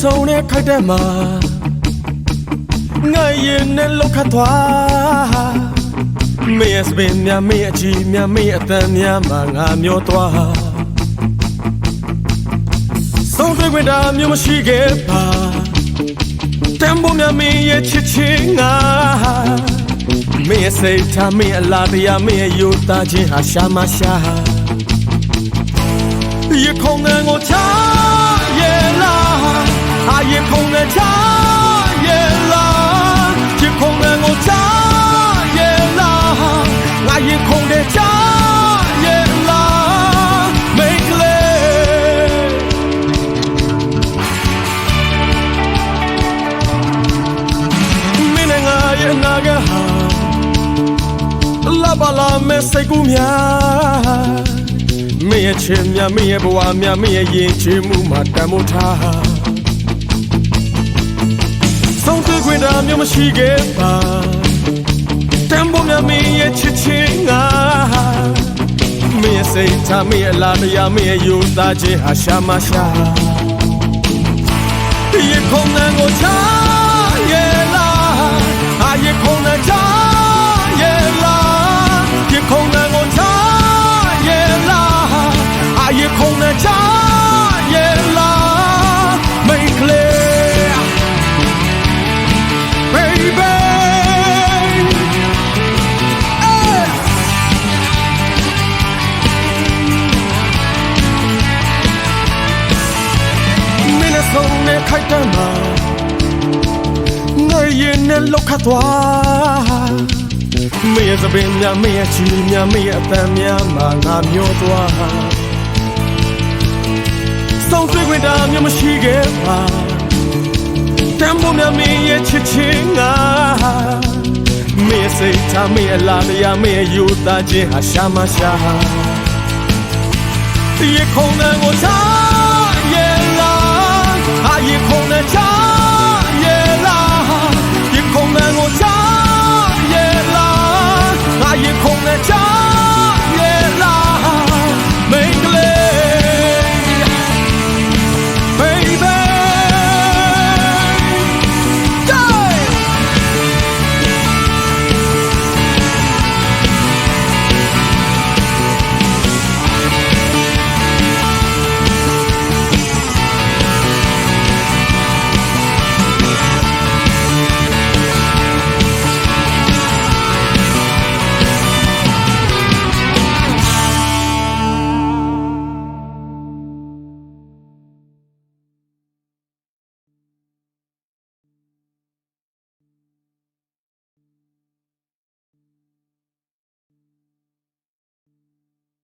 ဆုံးနဲ့ခိုက်တဲ့မှာငါရင်နဲ့လောက်ခတ်သွားမင်းရဲ့စပင်များမင်းရဲ့အချီများမင်းရဲ့အတန်များမှာငါမျောသွားဆုံးတွေ့ခွင့်တာမျိုးမရှိခဲ့ပါတန်ဖို့များမင်းရဲ့ချစ်ချင်းငါမင်းရဲ့စိတ်ထားမင်းအလားတရားမင်းရဲ့ယုံသားခြင်းဟာရှာမရှာ夜空的我茶叶啦，啊夜空的茶叶啦，夜空的我茶叶啦，啊夜空的茶叶啦，美丽。明天我也那个好，拉巴拉没谁顾面。မင်းရဲ့ချစ်များမင်းရဲ့ဘဝများမင်းရဲ့ရင်ချမှုမှာတန်မိုးထားဆုံးတွေ့ခွင့်တာမျိုးမရှိခဲ့ပါတန်ဖိုးများမင်းရဲ့ချစ်ချင်းငါမင်းရဲ့စိတ်ထားမင်းရဲ့လားတရားမင်းရဲ့ယူသားခြင်းဟာရှာမရှာ夜空的我茶叶啦啊夜空的茶叶啦夜空的我茶夜空的茶叶啦，美丽 ，baby。你那送的开的嘛，我也能落卡多。没有这边呀，没有去呀，没有等呀嘛，俺没有多。ဆုံးတွေ့ခွင့်တာမျိုးမရှိခဲ့ပါတန်ဖိုးများမင်းရဲ့ချစ်ချင်းငါမင်းစိတ်ထားမင်းအလားတရားမင်းယူသားခြင်းဟာရှာမရှာ夜空的我茶叶啦啊夜空的茶叶啦夜空的我茶